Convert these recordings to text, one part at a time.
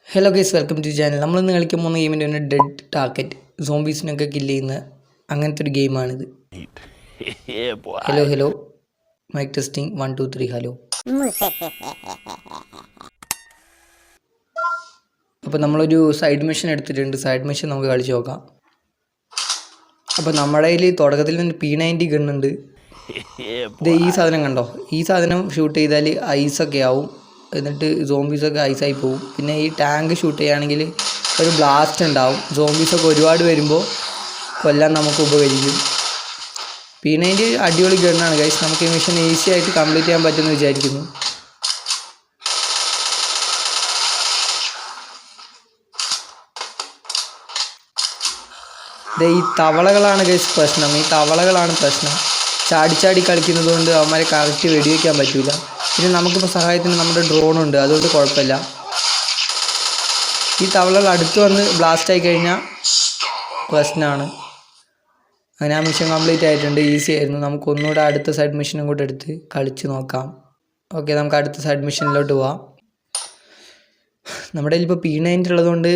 Hello guys, welcome to channel. നമ്മളിന്ന് കളിക്കാൻ പോകുന്ന ഗെയിമിൻ്റെ തന്നെ ഡെഡ് ടാർഗറ്റ്, സോംബീസിനൊക്കെ കില്ല് ചെയ്യുന്ന അങ്ങനത്തെ ഒരു ഗെയിമാണിത്. Hello mic testing 1 2 3 hello. അപ്പോൾ നമ്മളൊരു സൈഡ് മിഷൻ എടുത്തിട്ടുണ്ട്. സൈഡ് മിഷൻ നമുക്ക് കളിച്ച് നോക്കാം. അപ്പോൾ നമ്മുടെ കയ്യിൽ തുടക്കത്തിൽ നിന്ന് P90 ഗണ്ണുണ്ട്. ഇത് ഈ സാധനം കണ്ടോ, ഈ സാധനം ഷൂട്ട് ചെയ്താൽ ഐസൊക്കെ ആവും, എന്നിട്ട് സോംബീസൊക്കെ ഐസായി പോവും. പിന്നെ ഈ ടാങ്ക് ഷൂട്ട് ചെയ്യുകയാണെങ്കിൽ ഒരു ബ്ലാസ്റ്റ് ഉണ്ടാവും. സോംബീസൊക്കെ ഒരുപാട് വരുമ്പോൾ കൊല്ലാൻ നമുക്ക് ഉപകരിക്കും. P90 അടിപൊളി ഗണ്ണാണ് ഗൈസ്. നമുക്ക് ഈ മിഷൻ ഈസി ആയിട്ട് കംപ്ലീറ്റ് ചെയ്യാൻ പറ്റുമെന്ന് വിചാരിക്കുന്നു. ഈ തവളകളാണ് ഗൈസ് പ്രശ്നം. ഈ തവളകളാണ് പ്രശ്നം. ചാടി കളിക്കുന്നത് കൊണ്ട് അവന്മാരെ കറക്റ്റ് വെടിവെക്കാൻ പറ്റില്ല. പിന്നെ നമുക്കിപ്പോൾ സഹായത്തിന് നമ്മുടെ ഡ്രോണുണ്ട്, അതുകൊണ്ട് കുഴപ്പമില്ല. ഈ തവളകൾ അടുത്ത് വന്ന് ബ്ലാസ്റ്റ് ആയി കഴിഞ്ഞാൽ പ്രശ്നമാണ്. അങ്ങനെ ആ മിഷൻ കംപ്ലീറ്റ് ആയിട്ടുണ്ട്. ഈസി ആയിരുന്നു. നമുക്ക് ഒന്നുകൂടെ അടുത്ത സൈഡ് മിഷനും കൂടെ എടുത്ത് കളിച്ച് നോക്കാം. ഓക്കെ, നമുക്ക് അടുത്ത സൈഡ് മിഷനിലോട്ട് പോവാം. നമ്മുടെ കയ്യിൽ ഇപ്പോൾ P90 ഉള്ളതുകൊണ്ട്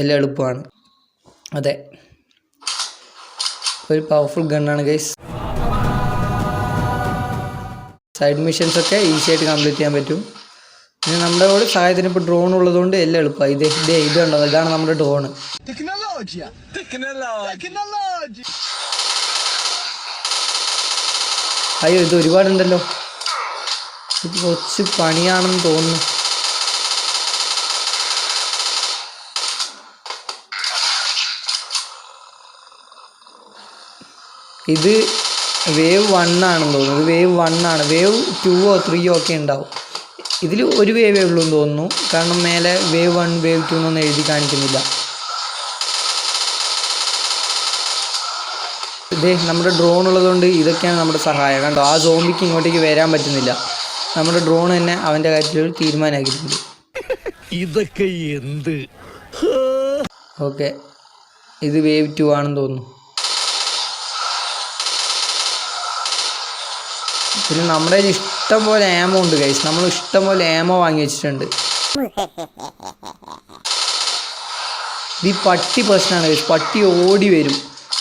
എല്ലാം എളുപ്പമാണ്. അതെ, ഒരു പവർഫുൾ ഗണ്ണാണ് ഗൈസ്. സൈഡ് മിഷൻസൊക്കെ ഈസി ആയിട്ട് കംപ്ലീറ്റ് ചെയ്യാൻ പറ്റും. പിന്നെ നമ്മുടെ കൂടെ സഹായത്തിന് ഇപ്പോൾ ഡ്രോൺ ഉള്ളതുകൊണ്ട് എല്ലാം എളുപ്പമായി. ഇത് കണ്ടോ, ഇതാണ് നമ്മുടെ ഡ്രോണ്. അയ്യോ, ഇത് ഒരുപാടുണ്ടല്ലോ. ഇത് കുറച്ച് പണിയാണെന്ന് തോന്നുന്നു. ഇത് വേവ് 1 ആണെന്ന് തോന്നുന്നു. ഇത് വേവ് 1 ആണ്. വേവ് 2 3 ഒക്കെ ഉണ്ടാവും. ഇതിൽ ഒരു വേവേ ഉള്ളൂ എന്ന് തോന്നുന്നു. കാരണം മേലെ വേവ് 1 വേവ് 2 എന്നൊന്നും എഴുതി കാണിക്കുന്നില്ല. ഇതേ നമ്മുടെ ഡ്രോൺ ഉള്ളതുകൊണ്ട് ഇതൊക്കെയാണ് നമ്മുടെ സഹായം. കണ്ടോ, ആ സോംബിക്ക് ഇങ്ങോട്ടേക്ക് വരാൻ പറ്റുന്നില്ല. നമ്മുടെ ഡ്രോൺ തന്നെ അവൻ്റെ കാര്യത്തിൽ ഒരു തീരുമാനമാക്കിയിട്ടുണ്ട്. ഇതൊക്കെ എന്ത്? ഓക്കെ, ഇത് വേവ് 2 ആണെന്ന് തോന്നുന്നു. പിന്നെ നമ്മുടെ കയ്യിൽ ഇഷ്ടം പോലെ ആമോ ഉണ്ട് ഗൈസ്. നമ്മൾ ഇഷ്ടം പോലെ ആമോ വാങ്ങി വെച്ചിട്ടുണ്ട്. ഇത് ഈ പട്ടി പ്രശ്നമാണ് ഗൈസ്. പട്ടി ഓടി വരും,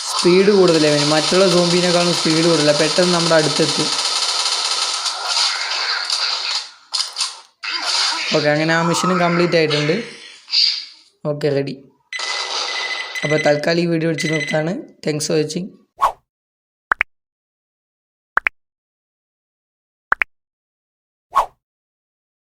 സ്പീഡ് കൂടുതലേ വരും. മറ്റുള്ള സോംബീനേക്കാളും സ്പീഡ് കൂടുതല. പെട്ടെന്ന് നമ്മുടെ അടുത്തെത്തും. ഓക്കെ, അങ്ങനെ ആ മിഷനും കംപ്ലീറ്റ് ആയിട്ടുണ്ട്. Okay, ready. അപ്പോൾ തൽക്കാലം ഈ വീഡിയോ അടിച്ച് നോക്കാണ്. Thanks for watching.